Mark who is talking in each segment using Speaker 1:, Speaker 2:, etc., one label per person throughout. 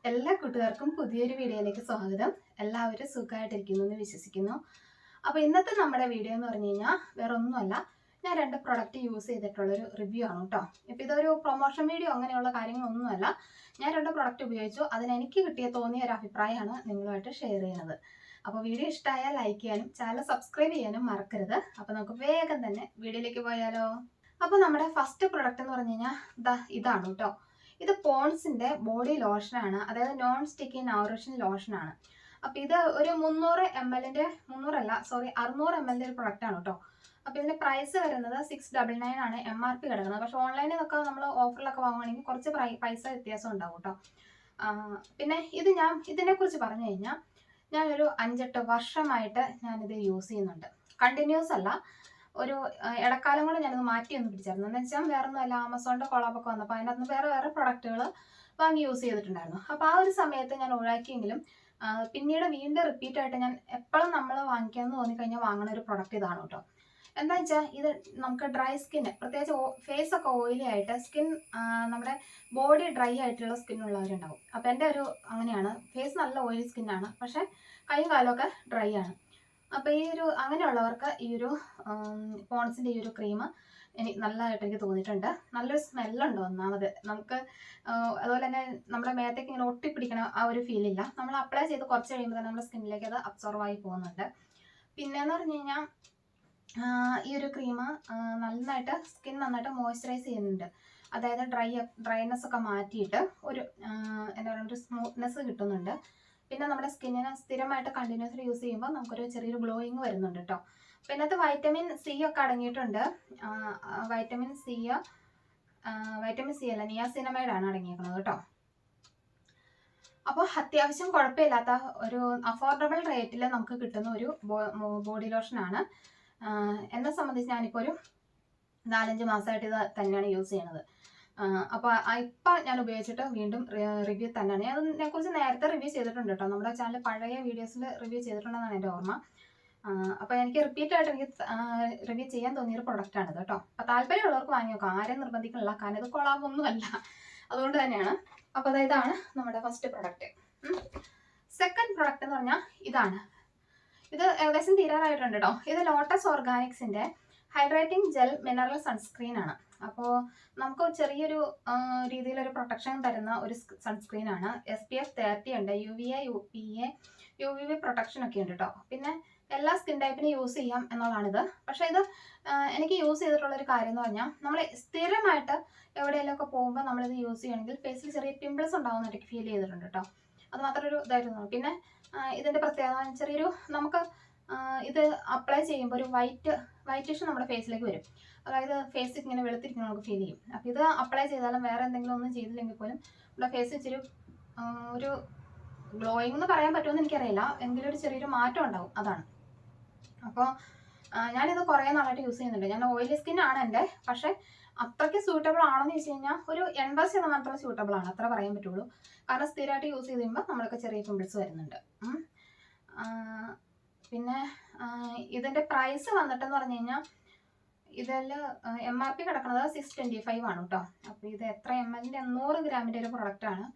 Speaker 1: എല്ലാ കൂട്ടുകാർക്കും പുതിയൊരു വീഡിയോയിലേക്ക് സ്വാഗതം. എല്ലാവരും സുഖമായിട്ടിരിക്കുന്നു എന്ന് വിശ്വസിക്കുന്നു. അപ്പോൾ ഇന്നത്തെ നമ്മുടെ വീഡിയോ എന്ന് പറഞ്ഞു കഴിഞ്ഞാൽ വേറെ ഒന്നുമല്ല, ഞാൻ 2 പ്രൊഡക്റ്റ് യൂസ് ചെയ്തിട്ടുള്ളൊരു റിവ്യൂ ആണ് കേട്ടോ. ഇപ്പോൾ ഇതൊരു പ്രൊമോഷൻ വീഡിയോ അങ്ങനെയുള്ള കാര്യങ്ങളൊന്നുമല്ല. ഞാൻ 2 പ്രൊഡക്റ്റ് ഉപയോഗിച്ചു, അതിനെനിക്ക് തോന്നിയ ഒരു അഭിപ്രായമാണ് നിങ്ങളുമായിട്ട് ഷെയർ ചെയ്യുന്നത്. അപ്പോൾ വീഡിയോ ഇഷ്ടമായാൽ ലൈക്ക് ചെയ്യാനും ചാനൽ സബ്സ്ക്രൈബ് ചെയ്യാനും മറക്കരുത്. അപ്പോൾ നമുക്ക് വേഗം തന്നെ വീഡിയോയിലേക്ക് പോയാലോ. അപ്പോൾ നമ്മുടെ ഫസ്റ്റ് പ്രൊഡക്റ്റ് എന്ന് പറഞ്ഞു കഴിഞ്ഞാൽ ഇതാണ് കേട്ടോ. ഇത് പോൺസിന്റെ ബോഡി ലോഷനാണ്, അതായത് നോൺ സ്റ്റിക്കി നൗറിഷിംഗ് ലോഷനാണ്. അപ്പോൾ ഇത് ഒരു 600 ml ഒരു പ്രൊഡക്റ്റ് ആണ് കേട്ടോ. അപ്പോൾ ഇതിന്റെ പ്രൈസ് വരുന്നത് 699 ആണ് MRP കിടക്കുന്നത്. പക്ഷെ ഓൺലൈനിൽ നിന്നൊക്കെ നമ്മൾ ഓഫറിലൊക്കെ വാങ്ങുകയാണെങ്കിൽ കുറച്ച് പൈസ വ്യത്യാസം ഉണ്ടാവും കേട്ടോ. പിന്നെ ഞാൻ ഇതിനെക്കുറിച്ച് പറഞ്ഞു കഴിഞ്ഞാൽ ഞാനൊരു 5-8 വർഷമായിട്ട് ഞാനിത് യൂസ് ചെയ്യുന്നുണ്ട്. കണ്ടിന്യൂസ് അല്ല, ഒരു ഇടക്കാലം കൊണ്ട് ഞാനത് മാറ്റിയൊന്നും പിടിച്ചായിരുന്നു. എന്ന് വെച്ചാൽ വേറെ ഒന്നുമല്ല, ആമസോണിൻ്റെ കൊളാബൊക്കെ വന്നപ്പോൾ അതിനകത്ത് വേറെ പ്രൊഡക്റ്റുകൾ വാങ്ങി യൂസ് ചെയ്തിട്ടുണ്ടായിരുന്നു. അപ്പോൾ ആ ഒരു സമയത്ത് ഞാൻ ഒഴിവാക്കിയെങ്കിലും പിന്നീട് വീണ്ടും റിപ്പീറ്റ് ആയിട്ട് ഞാൻ എപ്പോഴും നമ്മൾ വാങ്ങിക്കാമെന്ന് തോന്നിക്കഴിഞ്ഞാൽ വാങ്ങുന്ന ഒരു പ്രൊഡക്റ്റ് ഇതാണ് കേട്ടോ. എന്താ വെച്ചാൽ ഇത് നമുക്ക് ഡ്രൈ സ്കിന്ന്, പ്രത്യേകിച്ച് ഫേസ് ഒക്കെ ഓയിലി ആയിട്ട് നമ്മുടെ ബോഡി ഡ്രൈ ആയിട്ടുള്ള സ്കിന്നുള്ളവരുണ്ടാവും. അപ്പോൾ എൻ്റെ അങ്ങനെയാണ്, ഫേസ് നല്ല ഓയിലി സ്കിന്നാണ്, പക്ഷേ കൈയും കാലമൊക്കെ ഡ്രൈ ആണ്. അപ്പോൾ അങ്ങനെയുള്ളവർക്ക് പോൺസിൻ്റെ ഈ ഒരു ക്രീം എനിക്ക് നല്ലതായിട്ട് എനിക്ക് തോന്നിയിട്ടുണ്ട്. നല്ലൊരു സ്മെല്ലുണ്ട് ഒന്നാമത്. നമുക്ക് അതുപോലെ തന്നെ നമ്മുടെ മേത്തേക്ക് ഇങ്ങനെ ഒട്ടിപ്പിടിക്കണ ആ ഒരു ഫീലില്ല. നമ്മൾ അപ്ലൈ ചെയ്ത് കുറച്ച് കഴിയുമ്പോൾ തന്നെ നമ്മുടെ സ്കിന്നിലേക്ക് അത് അബ്സോർവ് ആയി പോകുന്നുണ്ട്. പിന്നെയെന്ന് പറഞ്ഞു കഴിഞ്ഞാൽ ഈ ഒരു ക്രീം നന്നായിട്ട് സ്കിൻ നന്നായിട്ട് മോയ്സ്ചറൈസ് ചെയ്യുന്നുണ്ട്. അതായത് ഡ്രൈനെസ് ഒക്കെ മാറ്റിയിട്ട് എന്താ പറയുക, ഒരു സ്മൂത്ത്നെസ് കിട്ടുന്നുണ്ട്. പിന്നെ നമ്മുടെ സ്കിന്നിന് സ്ഥിരമായിട്ട് കണ്ടിന്യൂസ്ലി യൂസ് ചെയ്യുമ്പോൾ നമുക്കൊരു ചെറിയൊരു ഗ്ലോയിങ് വരുന്നുണ്ട് കേട്ടോ. അപ്പോൾ ഇതിനകത്ത് വൈറ്റമിൻ സി ഒക്കെ അടങ്ങിയിട്ടുണ്ട്. വൈറ്റമിൻ സി അല്ല, നിയാസിനമൈഡ് ആണ് അടങ്ങിയിരിക്കുന്നത് കേട്ടോ. അപ്പോൾ അത്യാവശ്യം കുഴപ്പമില്ലാത്ത ഒരു അഫോർഡബിൾ റേറ്റിൽ നമുക്ക് കിട്ടുന്ന ഒരു ബോഡി ലോഷനാണ്. എന്നെ സംബന്ധിച്ച് ഞാനിപ്പോൾ ഒരു 4-5 മാസമായിട്ട് ഇത് തന്നെയാണ് യൂസ് ചെയ്യുന്നത്. അപ്പോൾ ഇപ്പം ഞാൻ ഉപയോഗിച്ചിട്ട് വീണ്ടും റിവ്യൂ തന്നെയാണ്. ഞാൻ അതിനെക്കുറിച്ച് നേരത്തെ റിവ്യൂ ചെയ്തിട്ടുണ്ട് കേട്ടോ. നമ്മുടെ ചാനൽ പഴയ വീഡിയോസിൽ റിവ്യൂ ചെയ്തിട്ടുണ്ടെന്നാണ് എൻ്റെ ഓർമ്മ. അപ്പോൾ എനിക്ക് റിപ്പീറ്റായിട്ട് റിവ്യൂ ചെയ്യാൻ തോന്നിയൊരു പ്രൊഡക്റ്റാണിത് കേട്ടോ. അപ്പോൾ താല്പര്യമുള്ളവർക്ക് വാങ്ങി നോക്കാം, ആരെയും നിർബന്ധിക്കുന്നില്ല, കാരണം ഇത് കൊളാബൊന്നുമല്ല, അതുകൊണ്ട് തന്നെയാണ്. അപ്പോൾ ഇതാണ് നമ്മുടെ ഫസ്റ്റ് പ്രൊഡക്റ്റ്. സെക്കൻഡ് പ്രൊഡക്റ്റ് എന്ന് പറഞ്ഞാൽ ഇതാണ്. ഇത് ഏകദേശം തീരാറായിട്ടുണ്ട് കേട്ടോ. ഇത് ലോട്ടസ് ഓർഗാനിക്സിൻ്റെ ഹൈഡ്രേറ്റിംഗ് ജെൽ മിനറൽ സൺസ്ക്രീൻ ആണ്. അപ്പോൾ നമുക്ക് ചെറിയൊരു രീതിയിലൊരു പ്രൊട്ടക്ഷൻ തരുന്ന ഒരു സൺസ്ക്രീൻ ആണ്. SPF 30 ഉണ്ട്, UVA UPA UVB പ്രൊട്ടക്ഷൻ ഒക്കെ ഉണ്ട് കേട്ടോ. പിന്നെ എല്ലാ സ്കിൻ ടൈപ്പിനും യൂസ് ചെയ്യാം എന്നുള്ളതാണിത്. പക്ഷേ ഇത് എനിക്ക് യൂസ് ചെയ്തിട്ടുള്ളൊരു കാര്യം എന്ന് പറഞ്ഞാൽ, നമ്മൾ സ്ഥിരമായിട്ട് എവിടെയെങ്കിലുമൊക്കെ പോകുമ്പോൾ നമ്മളിത് യൂസ് ചെയ്യണമെങ്കിൽ ഫേസിൽ ചെറിയ പിമ്പിൾസ് ഉണ്ടാകുന്നതായിട്ട് ഫീൽ ചെയ്തിട്ടുണ്ട് കേട്ടോ. അത് മാത്രം ഒരു ഇതായിരുന്നു. പിന്നെ ഇതിൻ്റെ പ്രത്യേകത ചെറിയൊരു നമുക്ക് ഇത് അപ്ലൈ ചെയ്യുമ്പോൾ ഒരു വൈറ്റിഷ് നമ്മുടെ ഫേസിലേക്ക് വരും. അതായത് ഫേസ് ഇങ്ങനെ വെളുത്തിരിക്കുന്ന നമുക്ക് ഫീൽ ചെയ്യും. അപ്പോൾ ഇത് അപ്ലൈ ചെയ്താലും വേറെ എന്തെങ്കിലും ഒന്നും ചെയ്തില്ലെങ്കിൽ പോലും നമ്മുടെ ഫേസ് ഇച്ചിരി ഒരു ഗ്ലോയിങ് എന്ന് പറയാൻ പറ്റുമെന്ന് എനിക്കറിയില്ല, എങ്കിലും ഒരു ചെറിയൊരു മാറ്റം ഉണ്ടാവും, അതാണ്. അപ്പോൾ ഞാനിത് കുറേ നാളായിട്ട് യൂസ് ചെയ്യുന്നുണ്ട്. ഞാൻ ഓയിലി സ്കിന്നാണ് എൻ്റെ, പക്ഷേ അത്രയ്ക്ക് സ്യൂട്ടബിൾ ആണെന്ന് ചോദിച്ചു കഴിഞ്ഞാൽ ഒരു 80% സ്യൂട്ടബിൾ ആണ്, അത്ര പറയാൻ പറ്റുള്ളൂ. കാരണം സ്ഥിരമായിട്ട് യൂസ് ചെയ്ത് കഴിയുമ്പോൾ നമ്മൾക്ക് ചെറിയ പിമ്പിൾസ് വരുന്നുണ്ട്. പിന്നെ ഇതിൻ്റെ പ്രൈസ് വന്നിട്ടെന്ന് പറഞ്ഞു കഴിഞ്ഞാൽ ഇതിൽ MRP കിടക്കുന്നത് 625 ആണ് കേട്ടോ. അപ്പോൾ ഇത് എത്ര ml 100 ഗ്രാമിൻ്റെ ഒരു പ്രൊഡക്റ്റാണ്.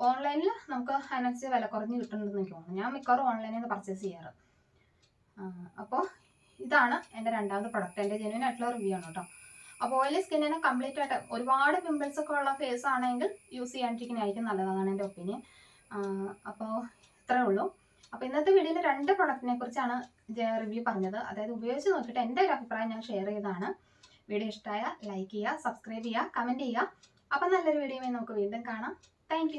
Speaker 1: ഓൺലൈനിൽ നമുക്ക് അതിനനുസരിച്ച് വില കുറഞ്ഞ് കിട്ടുന്നുണ്ടെന്ന് എനിക്ക് തോന്നുന്നു. ഞാൻ മിക്കവാറും ഓൺലൈനിൽ നിന്ന് പർച്ചേസ് ചെയ്യാറ്. അപ്പോൾ ഇതാണ് എൻ്റെ രണ്ടാമത്തെ പ്രൊഡക്റ്റ്. എൻ്റെ ജെന്യൂൻ ആയിട്ടുള്ള റിവ്യൂ ആണ് കേട്ടോ. അപ്പോൾ ഓയിലി സ്കിന്നിന് കംപ്ലീറ്റ് ആയിട്ട് ഒരുപാട് പിമ്പിൾസ് ഒക്കെ ഉള്ള ഫേസ് ആണെങ്കിൽ യൂസ് ചെയ്യാണ്ടിരിക്കുന്നതായിരിക്കും നല്ലതാണ് എൻ്റെ ഒപ്പീനിയൻ. അപ്പോൾ ഇത്രയേ ഉള്ളൂ. അപ്പോൾ ഇന്നത്തെ വീഡിയോയിൽ 2 പ്രൊഡക്റ്റിനെ കുറിച്ചാണ് റിവ്യൂ പറഞ്ഞത്. അതായത് ഉപയോഗിച്ച് നോക്കിയിട്ട് എൻ്റെ ഒരു അഭിപ്രായം ഞാൻ ഷെയർ ചെയ്തതാണ്. വീഡിയോ ഇഷ്ടമായ ലൈക്ക് ചെയ്യുക, സബ്സ്ക്രൈബ് ചെയ്യുക, കമൻറ്റ് ചെയ്യുക. അപ്പം നല്ലൊരു വീഡിയോയുമായി നമുക്ക് വീണ്ടും കാണാം. താങ്ക്